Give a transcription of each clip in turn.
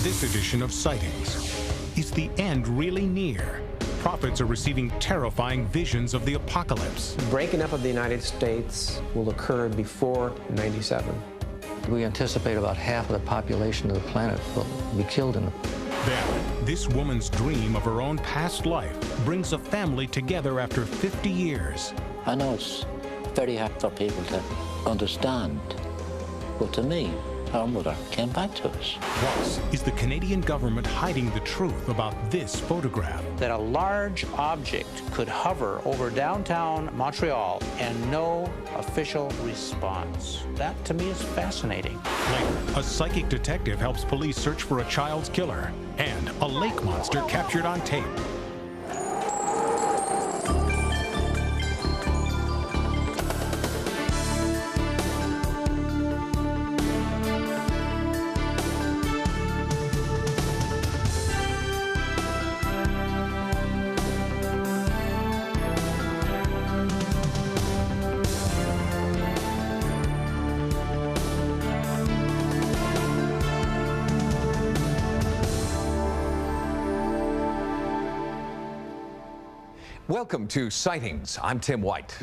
this edition of Sightings. Is the end really near? Prophets are receiving terrifying visions of the apocalypse. Breaking up of the United States will occur before 97. We anticipate about half of the population of the planet will be killed in it. Then, this woman's dream of her own past life brings a family together after 50 years. I know it's very hard for people to understand, but to me, our mother came back to us. Plus, is the Canadian government hiding the truth about this photograph? That a large object could hover over downtown Montreal and no official response. That, to me, is fascinating. Later, a psychic detective helps police search for a child's killer, and a lake monster captured on tape. Welcome to Sightings. I'm Tim White.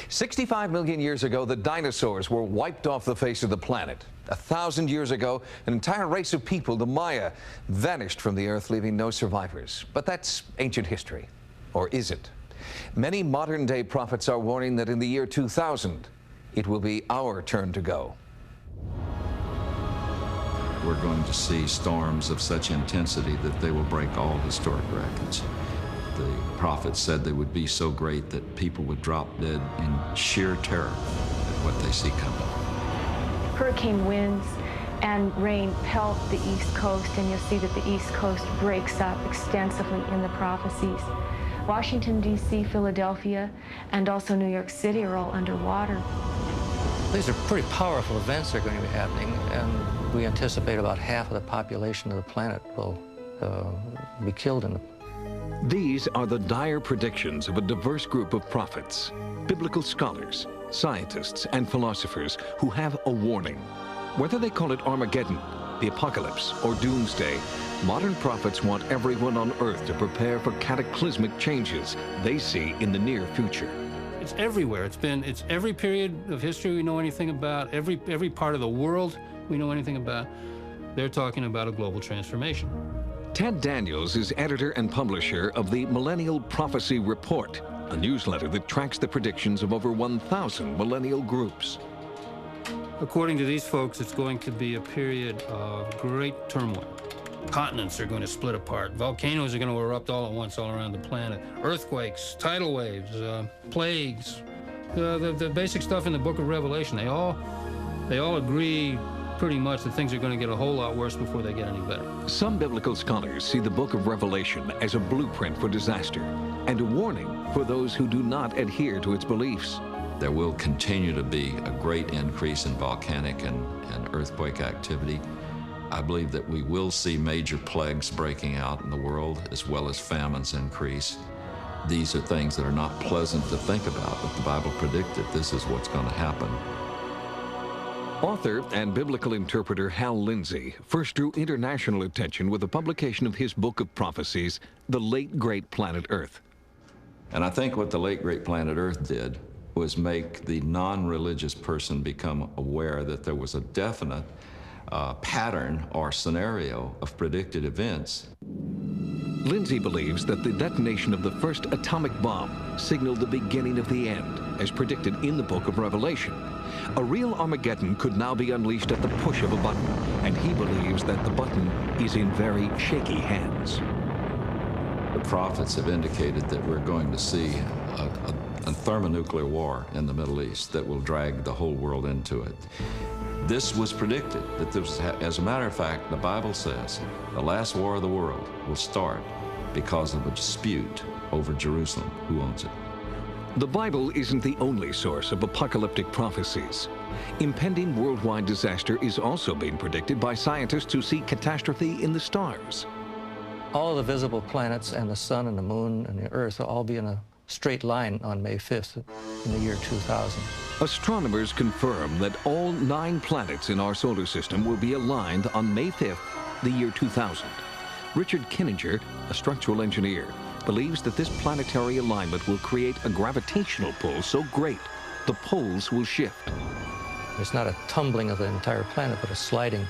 65 million years ago, the dinosaurs were wiped off the face of the planet. 1,000 years ago, an entire race of people, the Maya, vanished from the Earth, leaving no survivors. But that's ancient history. Or is it? Many modern-day prophets are warning that in the year 2000, it will be our turn to go. We're going to see storms of such intensity that they will break all historic records. The prophets said they would be so great that people would drop dead in sheer terror at what they see coming. Hurricane winds and rain pelt the East Coast, and you'll see that the East Coast breaks up extensively in the prophecies. Washington, D.C., Philadelphia, and also New York City are all underwater. These are pretty powerful events that are going to be happening, and we anticipate about half of the population of the planet will be killed in the. These are the dire predictions of a diverse group of prophets, biblical scholars, scientists, and philosophers who have a warning. Whether they call it Armageddon, the apocalypse, or doomsday, modern prophets want everyone on Earth to prepare for cataclysmic changes they see in the near future. It's everywhere. It's every period of history we know anything about, every part of the world we know anything about. They're talking about a global transformation. Ted Daniels is editor and publisher of the Millennial Prophecy Report, a newsletter that tracks the predictions of over 1,000 millennial groups. According to these folks, it's going to be a period of great turmoil. Continents are going to split apart. Volcanoes are going to erupt all at once all around the planet. Earthquakes, tidal waves, plagues, the basic stuff in the book of Revelation. They all agree pretty much that things are going to get a whole lot worse before they get any better. Some biblical scholars see the book of Revelation as a blueprint for disaster and a warning for those who do not adhere to its beliefs. There will continue to be a great increase in volcanic and earthquake activity. I believe that we will see major plagues breaking out in the world, as well as famines increase. These are things that are not pleasant to think about, but the Bible predicted this is what's going to happen. Author and biblical interpreter Hal Lindsey first drew international attention with the publication of his book of prophecies, The Late Great Planet Earth. And I think what the late great planet Earth did was make the non-religious person become aware that there was a definite pattern or scenario of predicted events. Lindsey believes that the detonation of the first atomic bomb signaled the beginning of the end, as predicted in the book of Revelation. A real Armageddon could now be unleashed at the push of a button, and he believes that the button is in very shaky hands. The prophets have indicated that we're going to see a thermonuclear war in the Middle East that will drag the whole world into it. This was predicted, that this, as a matter of fact, the Bible says the last war of the world will start because of a dispute over Jerusalem, who owns it. The Bible isn't the only source of apocalyptic prophecies. Impending worldwide disaster is also being predicted by scientists who see catastrophe in the stars. All the visible planets and the sun and the moon and the earth will all be in a straight line on May 5th in the year 2000. Astronomers confirm that all 9 planets in our solar system will be aligned on May 5th the year 2000. Richard Kinninger, a structural engineer, believes that this planetary alignment will create a gravitational pull so great the poles will shift. It's not a tumbling of the entire planet, but a sliding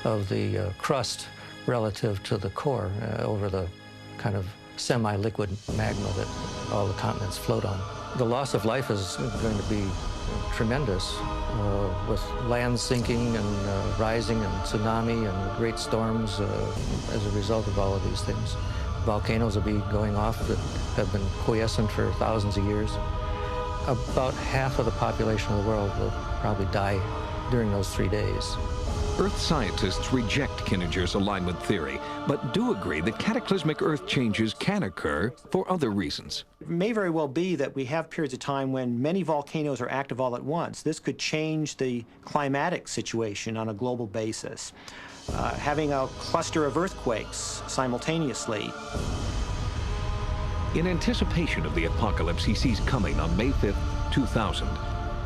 of the crust relative to the core over the kind of semi-liquid magma that all the continents float on. The loss of life is going to be tremendous, with land sinking and rising and tsunami and great storms as a result of all of these things. Volcanoes will be going off that have been quiescent for thousands of years. About half of the population of the world will probably die during those 3 days. Earth scientists reject Kinninger's alignment theory, but do agree that cataclysmic Earth changes can occur for other reasons. It may very well be that we have periods of time when many volcanoes are active all at once. This could change the climatic situation on a global basis. Having a cluster of earthquakes simultaneously. In anticipation of the apocalypse he sees coming on May 5th, 2000,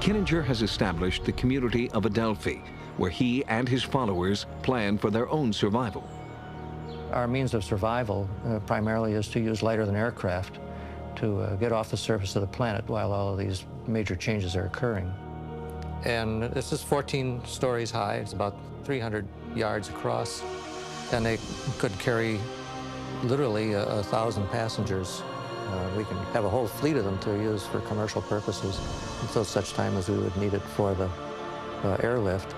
Kinninger has established the community of Adelphi, where he and his followers plan for their own survival. Our means of survival primarily is to use lighter-than aircraft to get off the surface of the planet while all of these major changes are occurring. And this is 14 stories high. It's about 300 yards across, and they could carry literally 1,000 passengers. We can have a whole fleet of them to use for commercial purposes until such time as we would need it for the airlift.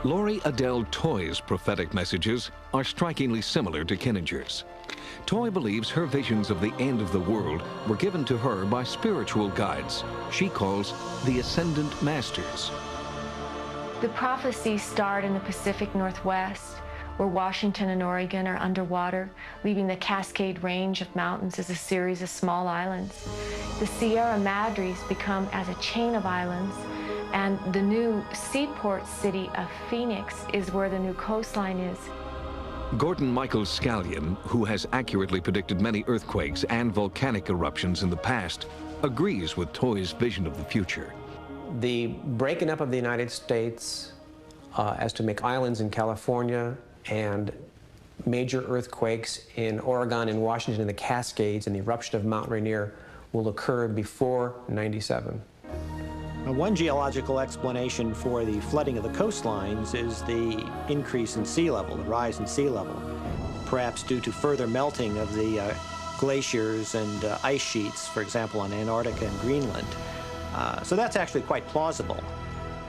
Laurie Adele Toy's prophetic messages are strikingly similar to Kinninger's. Toy believes her visions of the end of the world were given to her by spiritual guides she calls the Ascendant Masters. The prophecies start in the Pacific Northwest, where Washington and Oregon are underwater, leaving the Cascade Range of mountains as a series of small islands. The Sierra Madres become as a chain of islands, and the new seaport city of Phoenix is where the new coastline is. Gordon Michael Scallion, who has accurately predicted many earthquakes and volcanic eruptions in the past, agrees with Toy's vision of the future. The breaking up of the United States as to make islands in California and major earthquakes in Oregon and Washington and the Cascades and the eruption of Mount Rainier will occur before 97. One geological explanation for the flooding of the coastlines is the increase in sea level, the rise in sea level, perhaps due to further melting of the glaciers and ice sheets, for example, on Antarctica and Greenland. So that's actually quite plausible.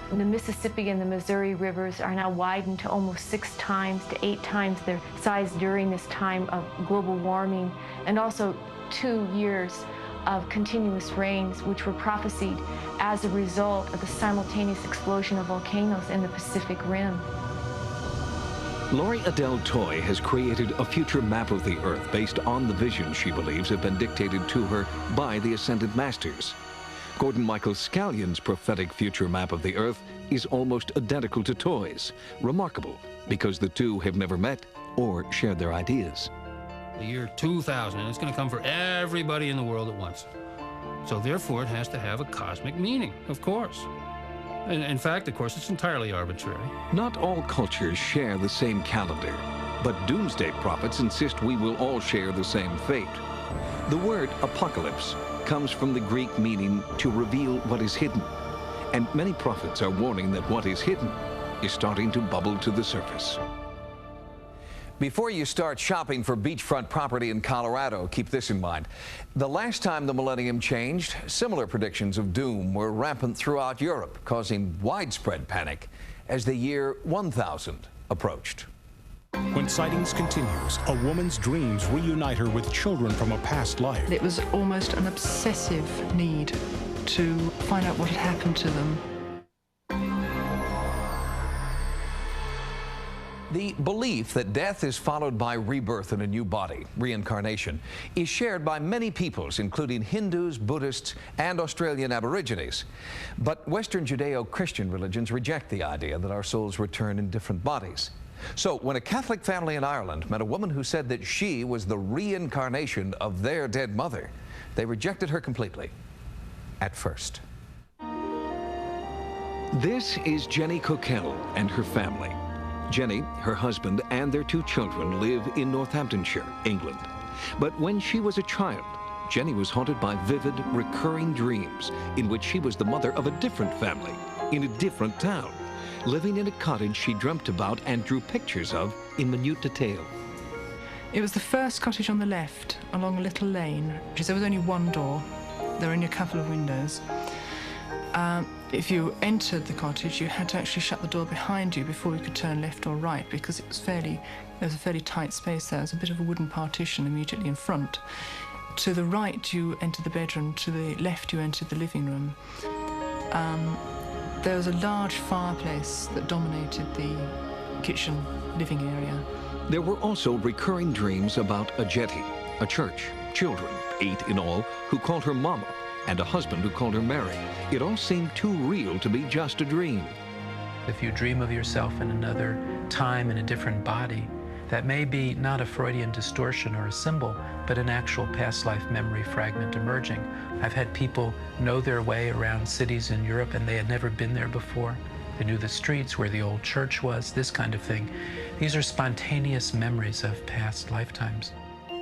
The Mississippi and the Missouri rivers are now widened to almost 6 times to 8 times their size during this time of global warming, and also 2 years of continuous rains, which were prophesied as a result of the simultaneous explosion of volcanoes in the Pacific Rim. Laurie Adele Toy has created a future map of the Earth based on the visions she believes have been dictated to her by the Ascended Masters. Gordon Michael Scallion's prophetic future map of the Earth is almost identical to Toy's. Remarkable, because the two have never met or shared their ideas. The year 2000, and it's going to come for everybody in the world at once. So therefore, it has to have a cosmic meaning, of course. And in fact, of course, it's entirely arbitrary. Not all cultures share the same calendar, but doomsday prophets insist we will all share the same fate. The word apocalypse comes from the Greek meaning to reveal what is hidden, and many prophets are warning that what is hidden is starting to bubble to the surface. Before you start shopping for beachfront property in Colorado, keep this in mind. The last time the millennium changed, similar predictions of doom were rampant throughout Europe, causing widespread panic as the year 1000 approached. When Sightings continues, a woman's dreams reunite her with children from a past life. It was almost an obsessive need to find out what had happened to them. The belief that death is followed by rebirth in a new body, reincarnation, is shared by many peoples, including Hindus, Buddhists, and Australian Aborigines. But Western Judeo-Christian religions reject the idea that our souls return in different bodies. So when a Catholic family in Ireland met a woman who said that she was the reincarnation of their dead mother, they rejected her completely, at first. This is Jenny Coquelle and her family. Jenny, her husband, and their 2 children live in Northamptonshire, England. But when she was a child, Jenny was haunted by vivid, recurring dreams in which she was the mother of a different family in a different town, living in a cottage she dreamt about and drew pictures of in minute detail. It was the first cottage on the left, along a little lane. There was only one door. There were only a couple of windows. If you entered the cottage, you had to actually shut the door behind you before you could turn left or right, because it was there was a fairly tight space there. There was a bit of a wooden partition immediately in front. To the right, you entered the bedroom. To the left, you entered the living room. There was a large fireplace that dominated the kitchen living area. There were also recurring dreams about a jetty, a church, children, 8 in all, who called her Mama, and a husband who called her Mary. It all seemed too real to be just a dream. If you dream of yourself in another time in a different body, that may be not a Freudian distortion or a symbol, but an actual past life memory fragment emerging. I've had people know their way around cities in Europe and they had never been there before. They knew the streets, where the old church was, this kind of thing. These are spontaneous memories of past lifetimes.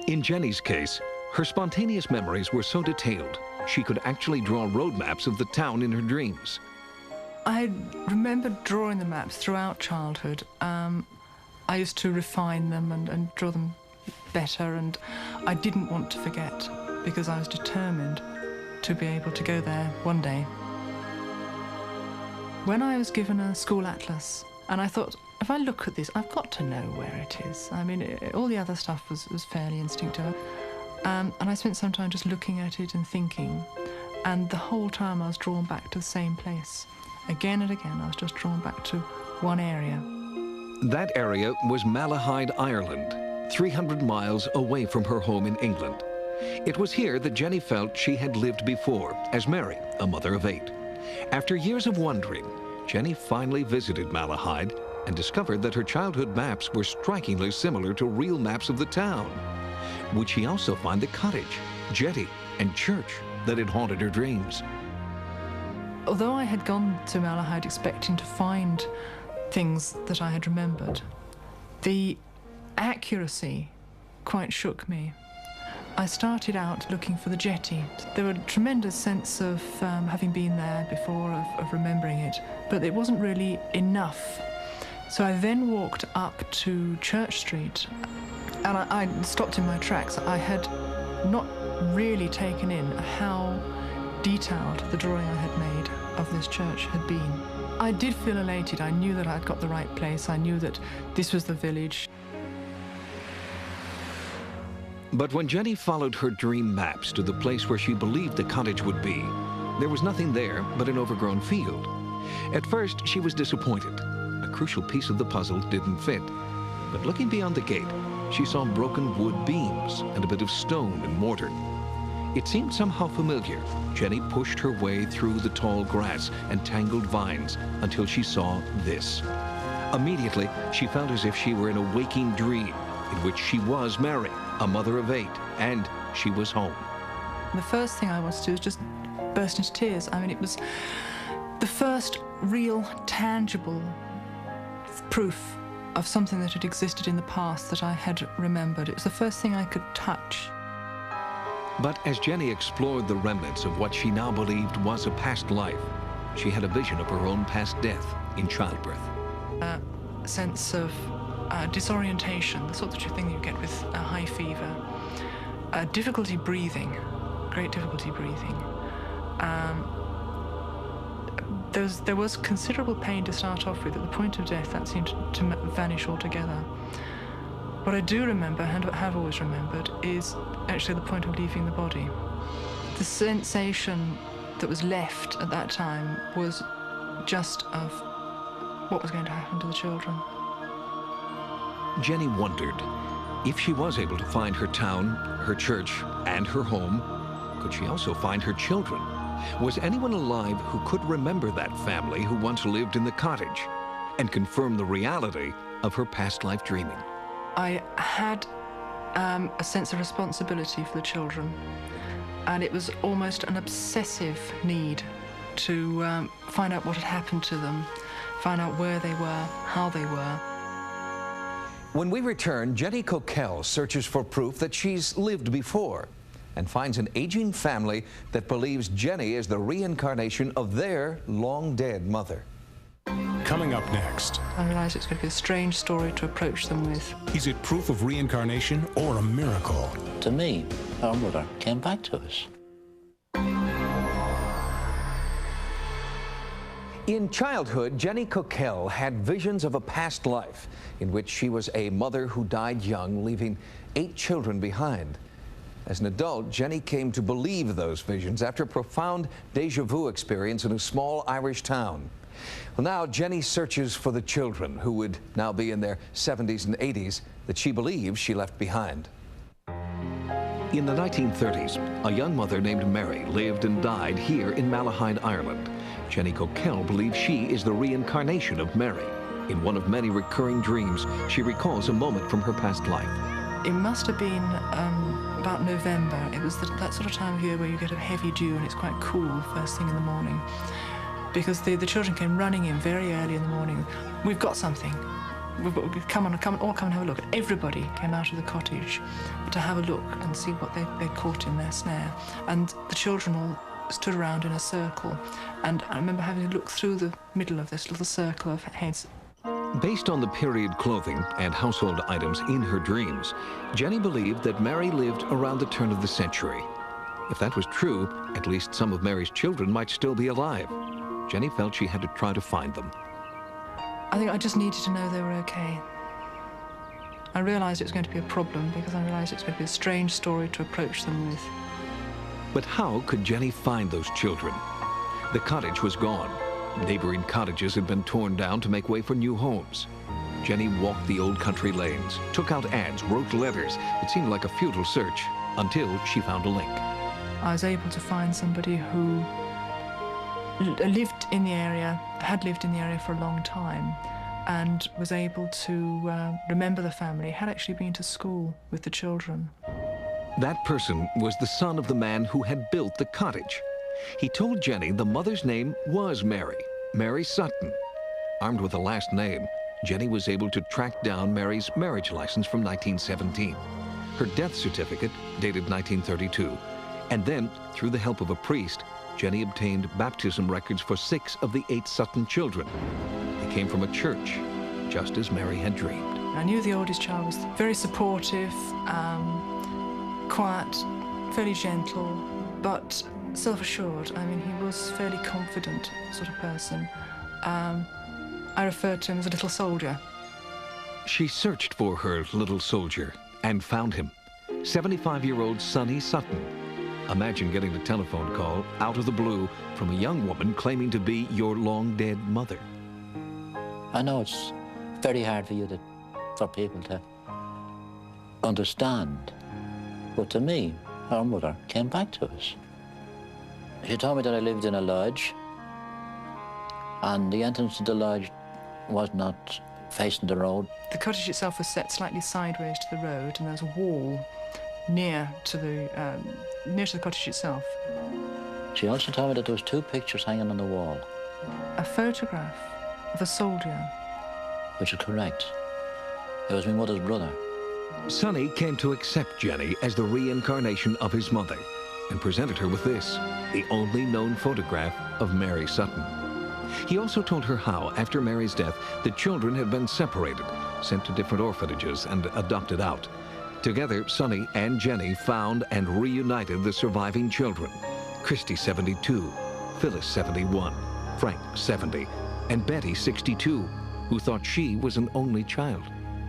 In Jenny's case, her spontaneous memories were so detailed, she could actually draw road maps of the town in her dreams. I remember drawing the maps throughout childhood. I used to refine them and draw them better, and I didn't want to forget because I was determined to be able to go there one day. When I was given a school atlas, and I thought, if I look at this, I've got to know where it is. I mean, all the other stuff was fairly instinctive. And I spent some time just looking at it and thinking, and the whole time I was drawn back to the same place. Again and again, I was just drawn back to one area. That area was Malahide, Ireland, 300 miles away from her home in England. It was here that Jenny felt she had lived before, as Mary, a mother of 8. After years of wandering, Jenny finally visited Malahide and discovered that her childhood maps were strikingly similar to real maps of the town. Would she also find the cottage, jetty, and church that had haunted her dreams? Although I had gone to Malahide expecting to find things that I had remembered, the accuracy quite shook me. I started out looking for the jetty. There was a tremendous sense of having been there before, of remembering it, but it wasn't really enough. So I then walked up to Church Street, and I stopped in my tracks. I had not really taken in how detailed the drawing I had made of this church had been. I did feel elated. I knew that I'd got the right place. I knew that this was the village. But when Jenny followed her dream maps to the place where she believed the cottage would be, there was nothing there but an overgrown field. At first, she was disappointed. A crucial piece of the puzzle didn't fit. But looking beyond the gate, she saw broken wood beams and a bit of stone and mortar. It seemed somehow familiar. Jenny pushed her way through the tall grass and tangled vines until she saw this. Immediately, she felt as if she were in a waking dream in which she was Mary, a mother of 8, and she was home. The first thing I wanted to do was just burst into tears. I mean, it was the first real, tangible proof of something that had existed in the past that I had remembered. It was the first thing I could touch. But as Jenny explored the remnants of what she now believed was a past life, she had a vision of her own past death in childbirth. A sense of disorientation, the sort of thing you get with a high fever. Difficulty breathing, great difficulty breathing. There was considerable pain to start off with. At the point of death, that seemed to vanish altogether. What I do remember, and have always remembered, is actually the point of leaving the body. The sensation that was left at that time was just of what was going to happen to the children. Jenny wondered, if she was able to find her town, her church, and her home, could she also find her children? Was anyone alive who could remember that family who once lived in the cottage and confirm the reality of her past life dreaming? I had a sense of responsibility for the children, and it was almost an obsessive need to find out what had happened to them, find out where they were, how they were. When we return, Jenny Coquelle searches for proof that she's lived before and finds an aging family that believes Jenny is the reincarnation of their long-dead mother. Coming up next. I realize it's going to be a strange story to approach them with. Is it proof of reincarnation or a miracle? To me, our mother came back to us. In childhood, Jenny Coquelle had visions of a past life in which she was a mother who died young, leaving 8 children behind. As an adult, Jenny came to believe those visions after a profound déjà vu experience in a small Irish town. Well, now Jenny searches for the children who would now be in their 70s and 80s that she believes she left behind. In the 1930s, a young mother named Mary lived and died here in Malahide, Ireland. Jenny Coquelle believes she is the reincarnation of Mary. In one of many recurring dreams, she recalls a moment from her past life. It must have been about November. It was that sort of time of year where you get a heavy dew and it's quite cool first thing in the morning. Because the children came running in very early in the morning. We've got something. Come on, all come and have a look. Everybody came out of the cottage to have a look and see what they'd caught in their snare. And the children all stood around in a circle. And I remember having to look through the middle of this little circle of heads. Based on the period clothing and household items in her dreams, Jenny believed that Mary lived around the turn of the century. If that was true, at least some of Mary's children might still be alive. Jenny felt she had to try to find them. I think I just needed to know they were okay. I realized it was going to be a problem because I realized it was going to be a strange story to approach them with. But how could Jenny find those children? The cottage was gone. Neighboring cottages had been torn down to make way for new homes. Jenny walked the old country lanes, took out ads, wrote letters. It seemed like a futile search until she found a link. I was able to find somebody who lived in the area, had lived in the area for a long time, and was able to remember the family, had actually been to school with the children. That person was the son of the man who had built the cottage. He told Jenny the mother's name was Mary Sutton. Armed with the last name, Jenny was able to track down Mary's marriage license from 1917, her death certificate dated 1932, and then, through the help of a priest, Jenny obtained baptism records for 6 of the 8 Sutton children. They came from a church, just as Mary had dreamed. I knew the oldest child was very supportive, quiet, fairly gentle, but self-assured. I mean, he was a fairly confident sort of person. I referred to him as a little soldier. She searched for her little soldier and found him, 75-year-old Sonny Sutton. Imagine getting a telephone call out of the blue from a young woman claiming to be your long-dead mother. I know it's very hard for people to understand, but to me, our mother came back to us. She told me that I lived in a lodge, and the entrance to the lodge was not facing the road. The cottage itself was set slightly sideways to the road, and there was a wall near to the cottage itself. She also told me that there was 2 pictures hanging on the wall. A photograph of a soldier. Which is correct. It was my mother's brother. Sonny came to accept Jenny as the reincarnation of his mother and presented her with this, the only known photograph of Mary Sutton. He also told her how, after Mary's death, the children had been separated, sent to different orphanages, and adopted out. Together, Sonny and Jenny found and reunited the surviving children. Christy, 72, Phyllis, 71, Frank, 70, and Betty, 62, who thought she was an only child.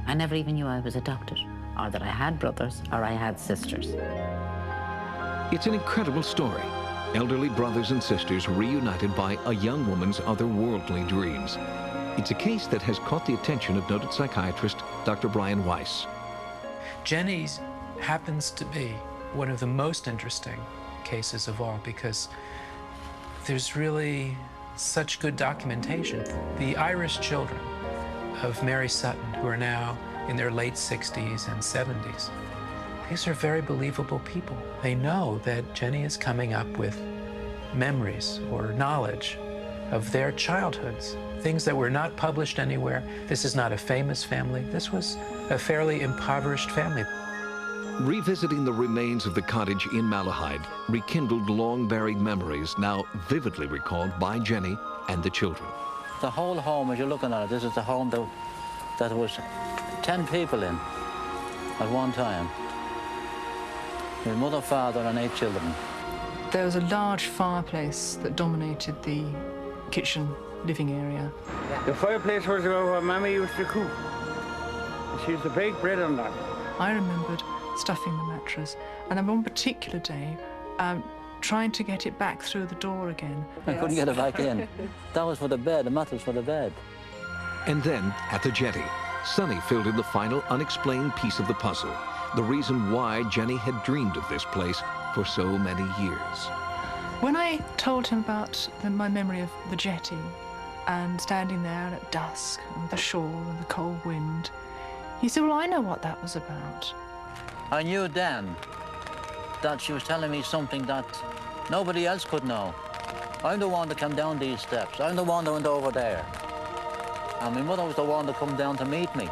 I never even knew I was adopted, or that I had brothers, or I had sisters. It's an incredible story. Elderly brothers and sisters reunited by a young woman's otherworldly dreams. It's a case that has caught the attention of noted psychiatrist Dr. Brian Weiss. Jenny's happens to be one of the most interesting cases of all because there's really such good documentation. The Irish children of Mary Sutton, who are now in their late 60s and 70s, these are very believable people. They know that Jenny is coming up with memories or knowledge of their childhoods things that were not published anywhere. This is not a famous family. This was a fairly impoverished family. Revisiting the remains of the cottage in Malahide rekindled long-buried memories now vividly recalled by Jenny and the children. The whole home, as you're looking at it, this is the home that was 10 people in at one time. His mother, father, and 8 children. There was a large fireplace that dominated the kitchen living area. The fireplace was where Mammy used to cook. She used to bake bread on that. I remembered stuffing the mattress, and on one particular day, trying to get it back through the door again. I couldn't get it back in. That was for the bed, the mattress for the bed. And then, at the jetty, Sonny filled in the final unexplained piece of the puzzle, the reason why Jenny had dreamed of this place for so many years. When I told him about my memory of the jetty and standing there at dusk on the shore and the cold wind, he said, well, I know what that was about. I knew then that she was telling me something that nobody else could know. I'm the one that came down these steps. I'm the one that went over there. And my mother was the one that come down to meet me.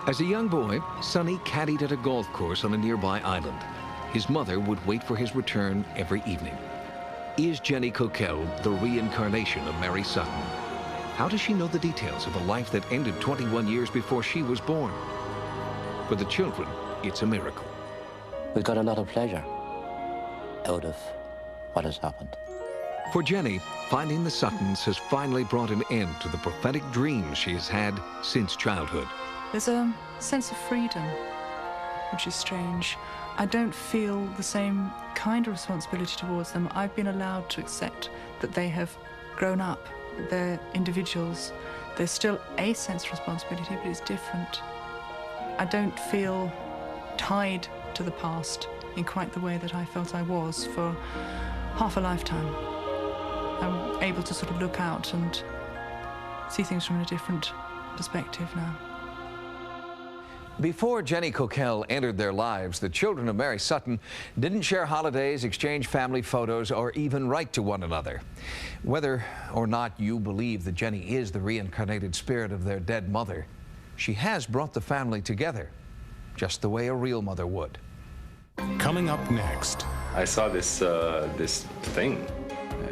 As a young boy, Sonny caddied at a golf course on a nearby island. His mother would wait for his return every evening. Is Jenny Coquelle the reincarnation of Mary Sutton? How does she know the details of a life that ended 21 years before she was born? For the children, it's a miracle. We got a lot of pleasure out of what has happened. For Jenny, finding the Suttons has finally brought an end to the prophetic dreams she has had since childhood. There's a sense of freedom, which is strange. I don't feel the same kind of responsibility towards them. I've been allowed to accept that they have grown up, they're individuals. There's still a sense of responsibility, but it's different. I don't feel tied to the past in quite the way that I felt I was for half a lifetime. I'm able to sort of look out and see things from a different perspective now. Before Jenny Coquelle entered their lives, the children of Mary Sutton didn't share holidays, exchange family photos, or even write to one another. Whether or not you believe that Jenny is the reincarnated spirit of their dead mother, she has brought the family together, just the way a real mother would. Coming up next. I saw this thing.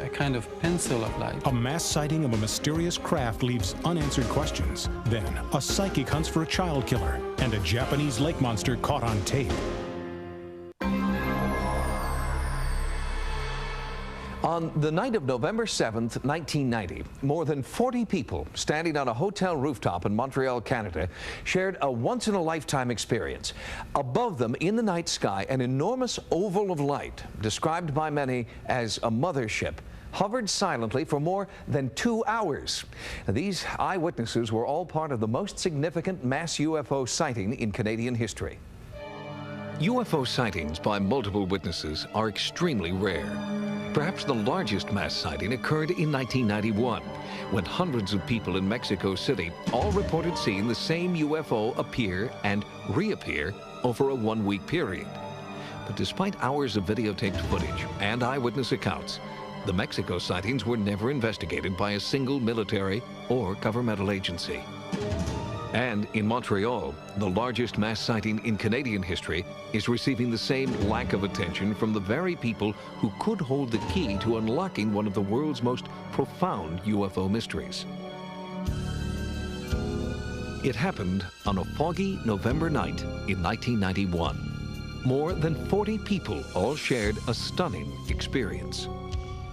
A kind of pencil of light. A mass sighting of a mysterious craft leaves unanswered questions. Then, a psychic hunts for a child killer, and a Japanese lake monster caught on tape. On the night of November 7th, 1990, more than 40 people standing on a hotel rooftop in Montreal, Canada, shared a once-in-a-lifetime experience. Above them, in the night sky, an enormous oval of light, described by many as a mothership, hovered silently for more than 2 hours. These eyewitnesses were all part of the most significant mass UFO sighting in Canadian history. UFO sightings by multiple witnesses are extremely rare. Perhaps the largest mass sighting occurred in 1991, when hundreds of people in Mexico City all reported seeing the same UFO appear and reappear over a one-week period. But despite hours of videotaped footage and eyewitness accounts, the Mexico sightings were never investigated by a single military or governmental agency. And in Montreal, the largest mass sighting in Canadian history is receiving the same lack of attention from the very people who could hold the key to unlocking one of the world's most profound UFO mysteries. It happened on a foggy November night in 1991. More than 40 people all shared a stunning experience.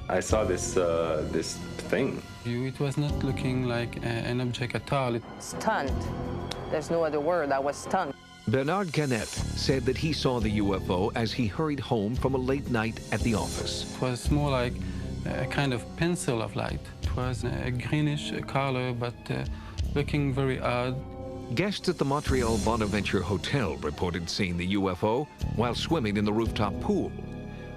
I saw this thing. It was not looking like an object at all. Stunned. There's no other word. I was stunned. Bernard Canet said that he saw the UFO as he hurried home from a late night at the office. It was more like a kind of pencil of light. It was a greenish color, but looking very odd. Guests at the Montreal Bonaventure Hotel reported seeing the UFO while swimming in the rooftop pool.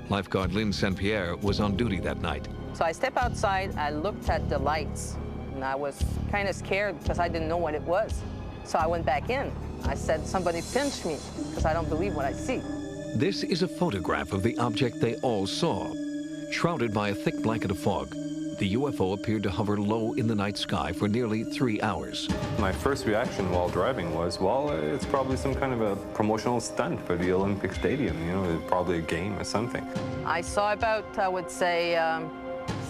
Lifeguard Lynn St. Pierre was on duty that night. So I stepped outside, I looked at the lights, and I was kind of scared because I didn't know what it was. So I went back in. I said, somebody pinched me, because I don't believe what I see. This is a photograph of the object they all saw. Shrouded by a thick blanket of fog, the the UFO appeared to hover low in the night sky for nearly 3 hours. My first reaction while driving was, well, it's probably some kind of a promotional stunt for the Olympic Stadium, you know, probably a game or something. I saw about, I would say,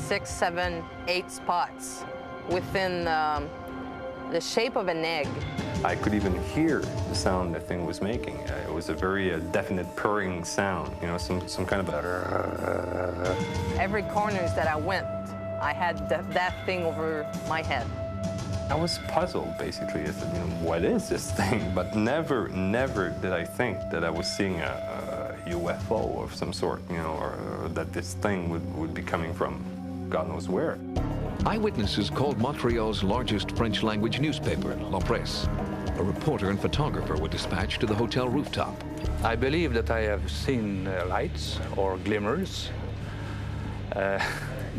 6, 7, 8 spots within the shape of an egg. I could even hear the sound the thing was making. It was a very definite purring sound, you know, some kind of a... Every corners that I went, I had that thing over my head. I was puzzled, basically. I said, you know, what is this thing? But never did I think that I was seeing a UFO of some sort, you know, or that this thing would be coming from God knows where. Eyewitnesses called Montreal's largest French-language newspaper, La Presse. A reporter and photographer were dispatched to the hotel rooftop. I believe that I have seen lights or glimmers,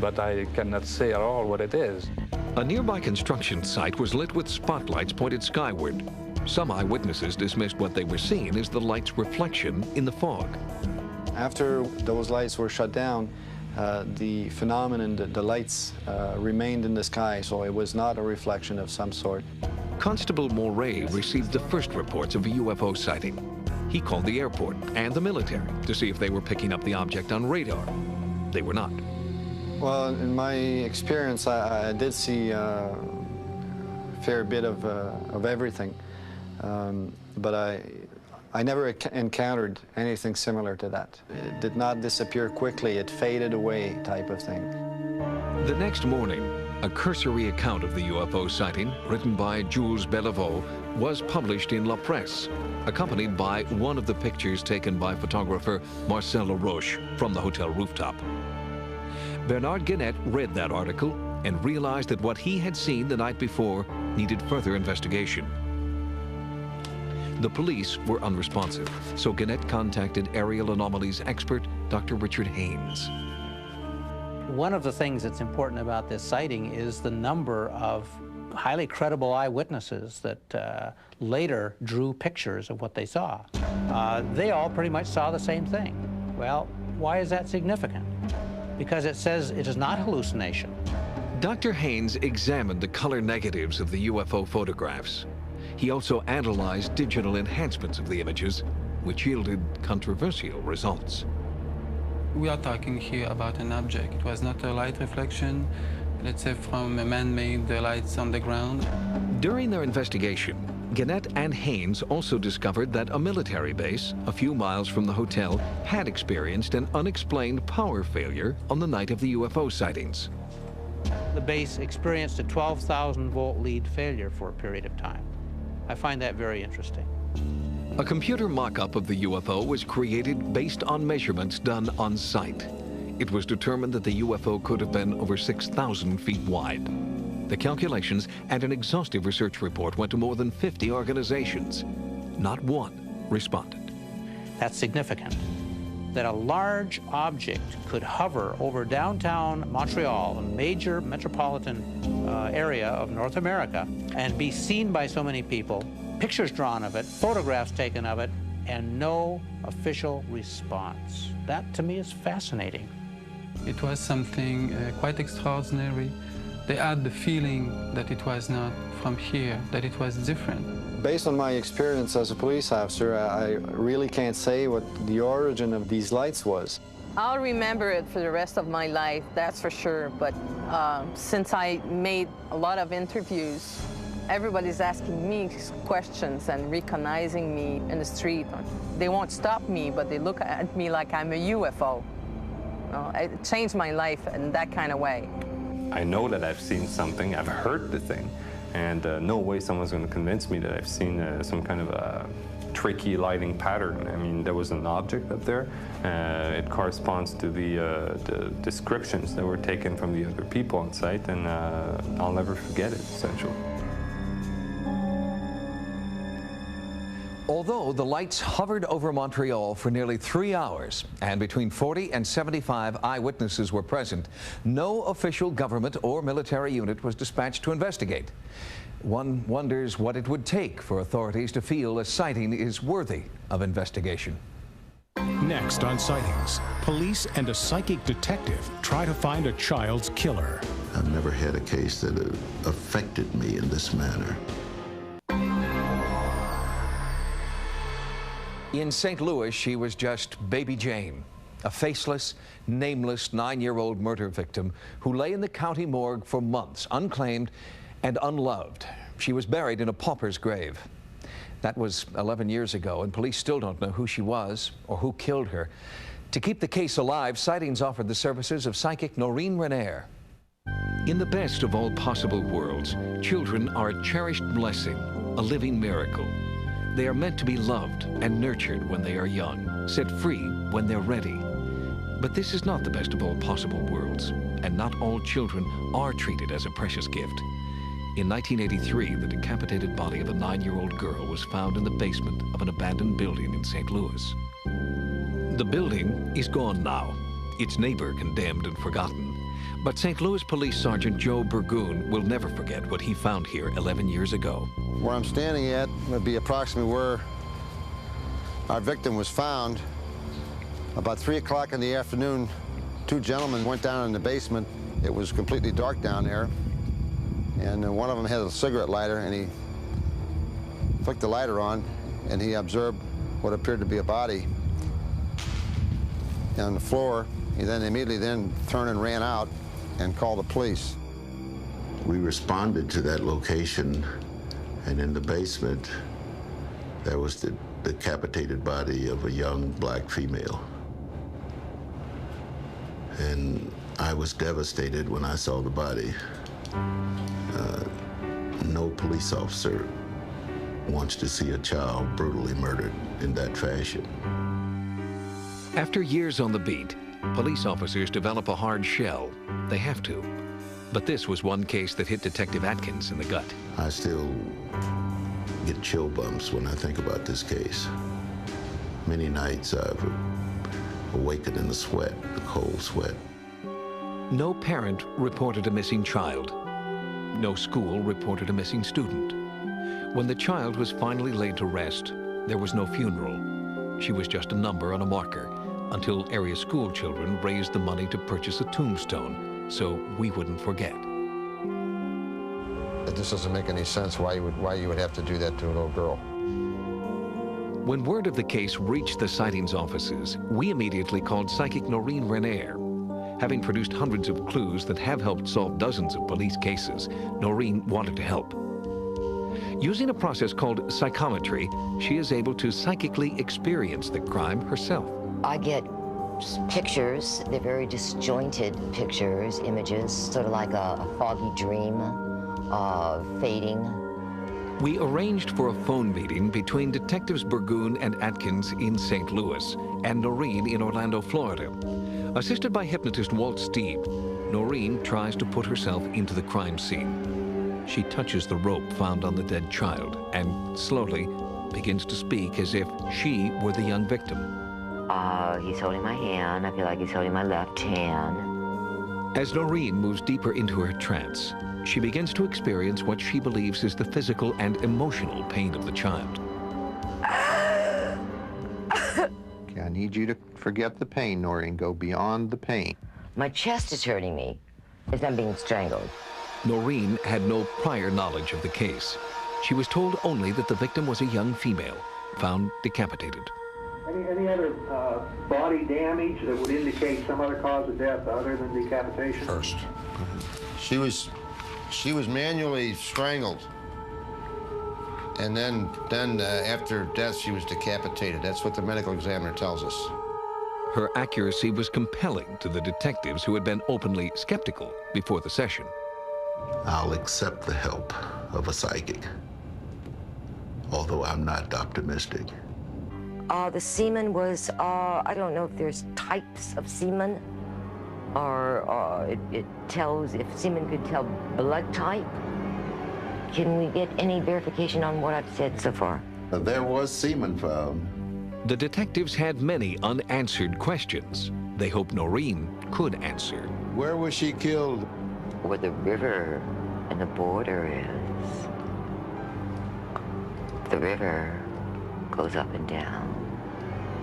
but I cannot say at all what it is. A nearby construction site was lit with spotlights pointed skyward. Some eyewitnesses dismissed what they were seeing as the light's reflection in the fog. After those lights were shut down, the phenomenon, the lights remained in the sky, so it was not a reflection of some sort. Constable Moray received the first reports of a UFO sighting. He called the airport and the military to see if they were picking up the object on radar. They were not. Well, in my experience, I did see a fair bit of everything, but I never encountered anything similar to that. It did not disappear quickly, it faded away type of thing. The next morning, a cursory account of the UFO sighting, written by Jules Bellevaux, was published in La Presse, accompanied by one of the pictures taken by photographer Marcel Laroche from the hotel rooftop. Bernard Guénette read that article and realized that what he had seen the night before needed further investigation. The police were unresponsive, so Guénette contacted aerial anomalies expert Dr. Richard Haynes. One of the things that's important about this sighting is the number of highly credible eyewitnesses that later drew pictures of what they saw. They all pretty much saw the same thing. Well, why is that significant? Because it says it is not hallucination. Dr. Haynes examined the color negatives of the UFO photographs. He also analyzed digital enhancements of the images, which yielded controversial results. We are talking here about an object. It was not a light reflection, let's say from a man-made lights on the ground. During their investigation, Guénette and Haynes also discovered that a military base a few miles from the hotel had experienced an unexplained power failure on the night of the UFO sightings. The base experienced a 12,000-volt lead failure for a period of time. I find that very interesting. A computer mock-up of the UFO was created based on measurements done on site. It was determined that the UFO could have been over 6,000 feet wide. The calculations and an exhaustive research report went to more than 50 organizations. Not one responded. That's significant. That a large object could hover over downtown Montreal, a major metropolitan area of North America, and be seen by so many people, pictures drawn of it, photographs taken of it, and no official response. That, to me, is fascinating. It was something quite extraordinary. They had the feeling that it was not from here, that it was different. Based on my experience as a police officer, I really can't say what the origin of these lights was. I'll remember it for the rest of my life, that's for sure. But since I made a lot of interviews, everybody's asking me questions and recognizing me in the street. They won't stop me, but they look at me like I'm a UFO. It changed my life in that kind of way. I know that I've seen something, I've heard the thing, and no way someone's going to convince me that I've seen some kind of a tricky lighting pattern. I mean, there was an object up there. It corresponds to the descriptions that were taken from the other people on site, and I'll never forget it, essentially. Although the lights hovered over Montreal for nearly 3 hours and between 40 and 75 eyewitnesses were present, no official government or military unit was dispatched to investigate. One wonders what it would take for authorities to feel a sighting is worthy of investigation. Next on Sightings, police and a psychic detective try to find a child's killer. I've never had a case that affected me in this manner. In St. Louis, she was just Baby Jane, a faceless, nameless 9-year-old murder victim who lay in the county morgue for months, unclaimed and unloved. She was buried in a pauper's grave. That was 11 years ago, and police still don't know who she was or who killed her. To keep the case alive, Sightings offered the services of psychic Noreen Renair. In the best of all possible worlds, children are a cherished blessing, a living miracle. They are meant to be loved and nurtured when they are young, set free when they're ready. But this is not the best of all possible worlds, and not all children are treated as a precious gift. In 1983, the decapitated body of a 9-year-old girl was found in the basement of an abandoned building in St. Louis. The building is gone now, its neighbor condemned and forgotten. But St. Louis Police Sergeant Joe Burgoon will never forget what he found here 11 years ago. Where I'm standing at would be approximately where our victim was found. About 3 o'clock in the afternoon, 2 gentlemen went down in the basement. It was completely dark down there. And one of them had a cigarette lighter, and he flicked the lighter on, and he observed what appeared to be a body on the floor. He then immediately turned and ran out and called the police. We responded to that location, and in the basement, there was the decapitated body of a young black female. And I was devastated when I saw the body. No police officer wants to see a child brutally murdered in that fashion. After years on the beat, police officers develop a hard shell. They have to. But this was one case that hit Detective Atkins in the gut. I still get chill bumps when I think about this case. Many nights I've awakened in the sweat, the cold sweat. No parent reported a missing child. No school reported a missing student. When the child was finally laid to rest, there was no funeral. She was just a number on a marker, until area school children raised the money to purchase a tombstone, so we wouldn't forget. It just doesn't make any sense why you would have to do that to a little girl. When word of the case reached the Sightings offices, we immediately called psychic Noreen Renair. Having produced hundreds of clues that have helped solve dozens of police cases, Noreen wanted to help. Using a process called psychometry, she is able to psychically experience the crime herself. I get pictures. They're very disjointed pictures, images, sort of like a foggy dream, fading. We arranged for a phone meeting between Detectives Burgoon and Atkins in St. Louis and Noreen in Orlando, Florida. Assisted by hypnotist Walt Steve, Noreen tries to put herself into the crime scene. She touches the rope found on the dead child and slowly begins to speak as if she were the young victim. He's holding my hand. I feel like he's holding my left hand. As Noreen moves deeper into her trance, she begins to experience what she believes is the physical and emotional pain of the child. Okay, I need you to forget the pain, Noreen. Go beyond the pain. My chest is hurting me. It's not being strangled. Noreen had no prior knowledge of the case. She was told only that the victim was a young female, found decapitated. Any other body damage that would indicate some other cause of death other than decapitation? First. She was manually strangled. And then after death, she was decapitated. That's what the medical examiner tells us. Her accuracy was compelling to the detectives who had been openly skeptical before the session. I'll accept the help of a psychic, although I'm not optimistic. The semen was, I don't know if there's types of semen, or it tells, if semen could tell blood type. Can we get any verification on what I've said so far? There was semen found. The detectives had many unanswered questions. They hoped Noreen could answer. Where was she killed? Where the river and the border is. The river goes up and down.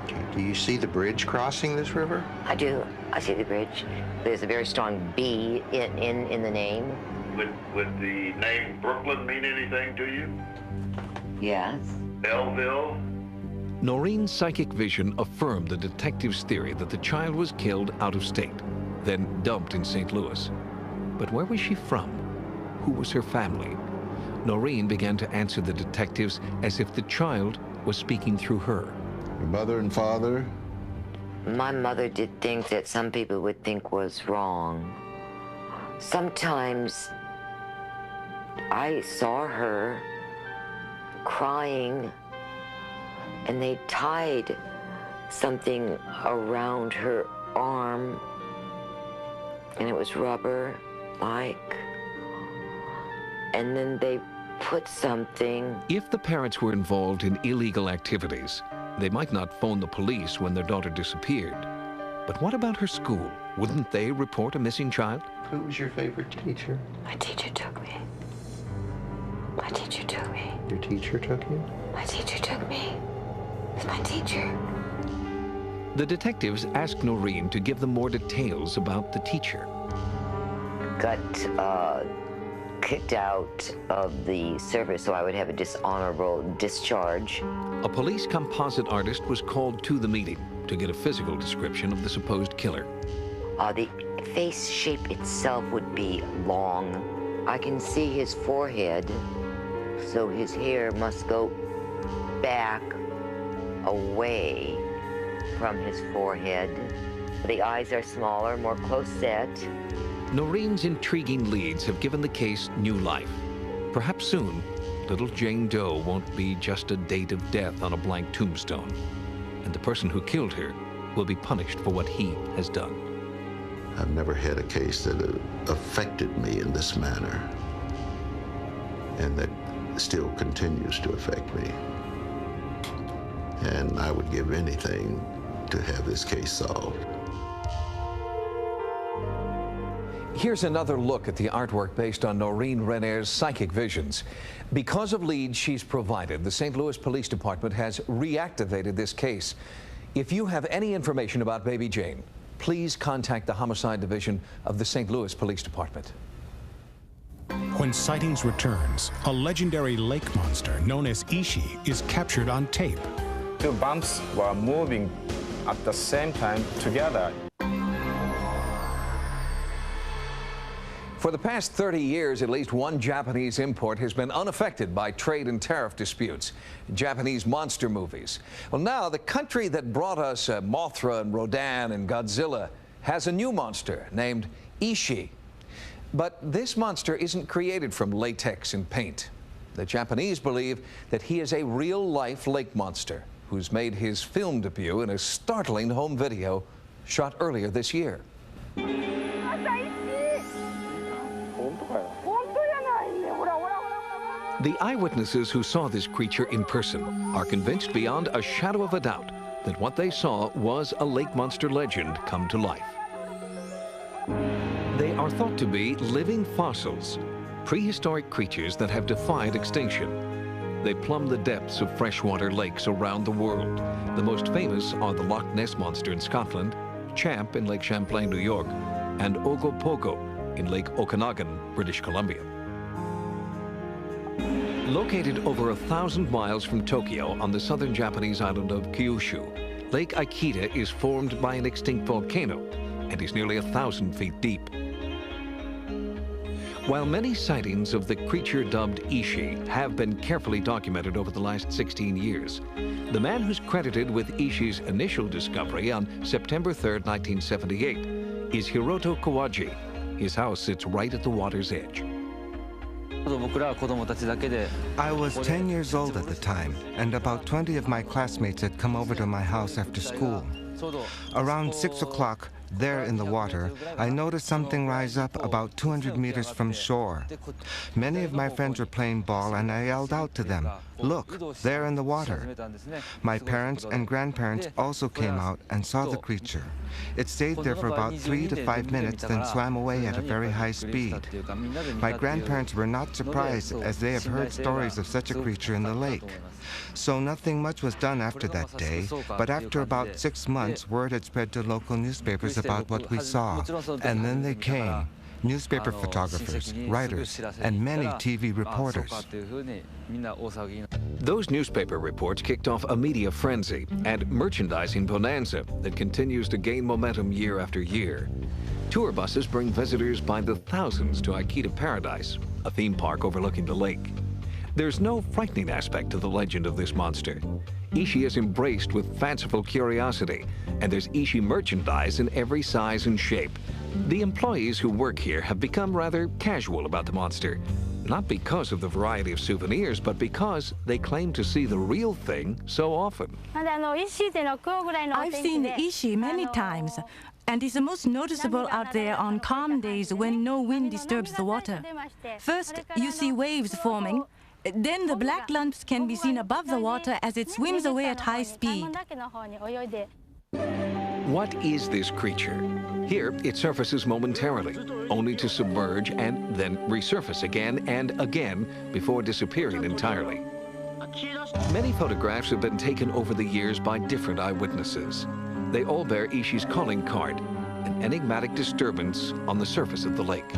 Do you see the bridge crossing this river? I do. I see the bridge. There's a very strong B in the name. Would the name Brooklyn mean anything to you? Yes. Belleville? Noreen's psychic vision affirmed the detective's theory that the child was killed out of state, then dumped in St. Louis. But where was she from? Who was her family? Noreen began to answer the detectives as if the child was speaking through her. Your mother and father? My mother did things that some people would think was wrong. Sometimes I saw her crying and they tied something around her arm and it was rubber like, and then they put something. If the parents were involved in illegal activities, they might not phone the police when their daughter disappeared. But what about her school? Wouldn't they report a missing child? Who was your favorite teacher? My teacher took me. My teacher took me. Your teacher took you? My teacher took me. It's my teacher. The detectives asked Noreen to give them more details about the teacher. Got kicked out of the service so I would have a dishonorable discharge. A police composite artist was called to the meeting to get a physical description of the supposed killer. The face shape itself would be long. I can see his forehead, so his hair must go back away from his forehead. The eyes are smaller, more close set. Noreen's intriguing leads have given the case new life. Perhaps soon, little Jane Doe won't be just a date of death on a blank tombstone, and the person who killed her will be punished for what he has done. I've never had a case that affected me in this manner, and that still continues to affect me. And I would give anything to have this case solved. Here's another look at the artwork based on Noreen Renaer's psychic visions. Because of leads she's provided, the St. Louis Police Department has reactivated this case. If you have any information about baby Jane, please contact the Homicide Division of the St. Louis Police Department. When Sightings returns, a legendary lake monster known as Ishi is captured on tape. Two bumps were moving at the same time together. For the past 30 years, at least one Japanese import has been unaffected by trade and tariff disputes. Japanese monster movies. Well, now the country that brought us Mothra and Rodan and Godzilla has a new monster named Ishi. But this monster isn't created from latex and paint. The Japanese believe that he is a real-life lake monster who's made his film debut in a startling home video shot earlier this year. The eyewitnesses who saw this creature in person are convinced beyond a shadow of a doubt that what they saw was a lake monster legend come to life. They are thought to be living fossils, prehistoric creatures that have defied extinction. They plumb the depths of freshwater lakes around the world. The most famous are the Loch Ness Monster in Scotland, Champ in Lake Champlain, New York, and Ogopogo in Lake Okanagan, British Columbia. Located over 1,000 miles from Tokyo on the southern Japanese island of Kyushu, Lake Akita is formed by an extinct volcano and is nearly 1,000 feet deep. While many sightings of the creature dubbed Ishi have been carefully documented over the last 16 years, the man who's credited with Ishi's initial discovery on September 3rd, 1978, is Hiroto Kawaji. His house sits right at the water's edge. I was 10 years old at the time, and about 20 of my classmates had come over to my house after school. Around 6 o'clock, there in the water, I noticed something rise up about 200 meters from shore. Many of my friends were playing ball, and I yelled out to them, "Look, there in the water." My parents and grandparents also came out and saw the creature. It stayed there for about 3 to 5 minutes, then swam away at a very high speed. My grandparents were not surprised, as they have heard stories of such a creature in the lake. So nothing much was done after that day, but after about 6 months, word had spread to local newspapers about what we saw. And then they came. Newspaper photographers, writers, and many TV reporters. Those newspaper reports kicked off a media frenzy and merchandising bonanza that continues to gain momentum year after year. Tour buses bring visitors by the thousands to Akita Paradise, a theme park overlooking the lake. There's no frightening aspect to the legend of this monster. Ishi is embraced with fanciful curiosity, and there's Ishi merchandise in every size and shape. The employees who work here have become rather casual about the monster, not because of the variety of souvenirs, but because they claim to see the real thing so often. I've seen Ishi many times, and it's most noticeable out there on calm days when no wind disturbs the water. First, you see waves forming. Then the black lumps can be seen above the water as it swims away at high speed. What is this creature? Here, it surfaces momentarily, only to submerge and then resurface again and again before disappearing entirely. Many photographs have been taken over the years by different eyewitnesses. They all bear Ishi's calling card, an enigmatic disturbance on the surface of the lake.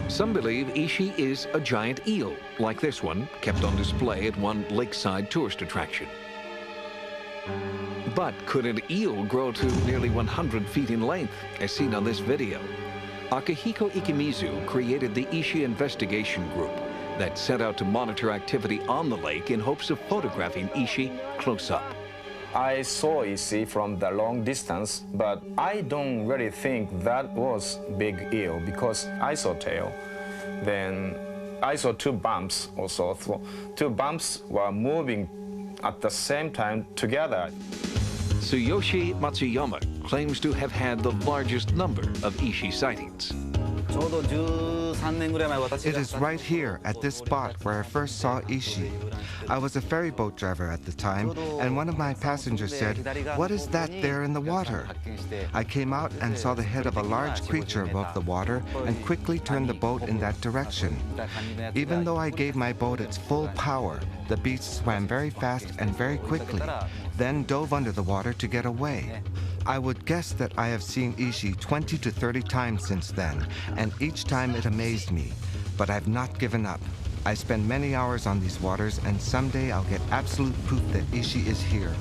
Some believe Ishi is a giant eel, like this one, kept on display at one lakeside tourist attraction. But could an eel grow to nearly 100 feet in length, as seen on this video? Akihiko Ikemizu created the Ishi Investigation Group that set out to monitor activity on the lake in hopes of photographing Ishi close up. I saw Ishi from the long distance, but I don't really think that was big eel because I saw tail. Then I saw two bumps also. Two bumps were moving at the same time together. Tsuyoshi Matsuyama claims to have had the largest number of Ishi sightings. It is right here at this spot where I first saw Ishi. I was a ferry boat driver at the time, and one of my passengers said, "What is that there in the water?" I came out and saw the head of a large creature above the water and quickly turned the boat in that direction. Even though I gave my boat its full power, the beast swam very fast and very quickly, then dove under the water to get away. I would guess that I have seen Ishi 20 to 30 times since then, and each time it amazed me. But I've not given up. I spend many hours on these waters, and someday I'll get absolute proof that Ishi is here.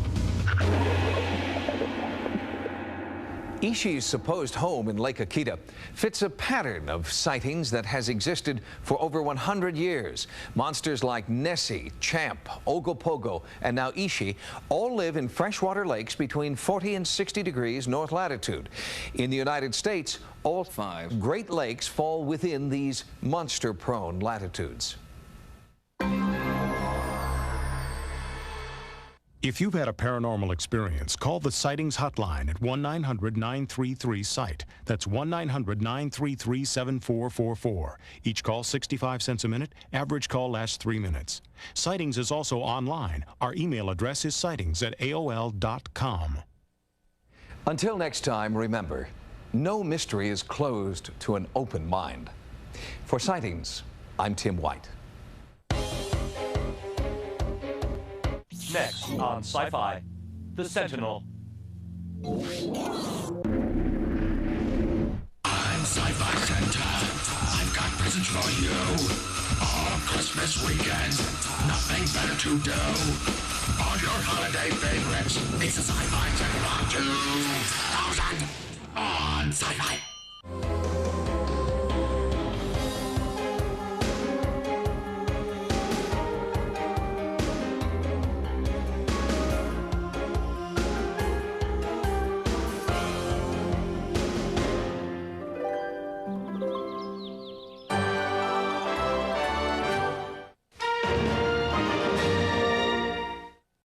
Ishi's supposed home in Lake Akita fits a pattern of sightings that has existed for over 100 years. Monsters like Nessie, Champ, Ogopogo, and now Ishi all live in freshwater lakes between 40 and 60 degrees north latitude. In the United States, all 5 Great Lakes fall within these monster-prone latitudes. If you've had a paranormal experience, call the Sightings hotline at 1-900-933-SIGHT. That's 1-900-933-7444. Each call 65 cents a minute. Average call lasts 3 minutes. Sightings is also online. Our email address is sightings@aol.com. Until next time, remember, no mystery is closed to an open mind. For Sightings, I'm Tim White. Next on Sci-Fi, The Sentinel. I'm Sci-Fi Santa. I've got presents for you. All Christmas weekend, nothing better to do. All your holiday favorites, it's a Sci-Fi Santa 2000 on Sci-Fi.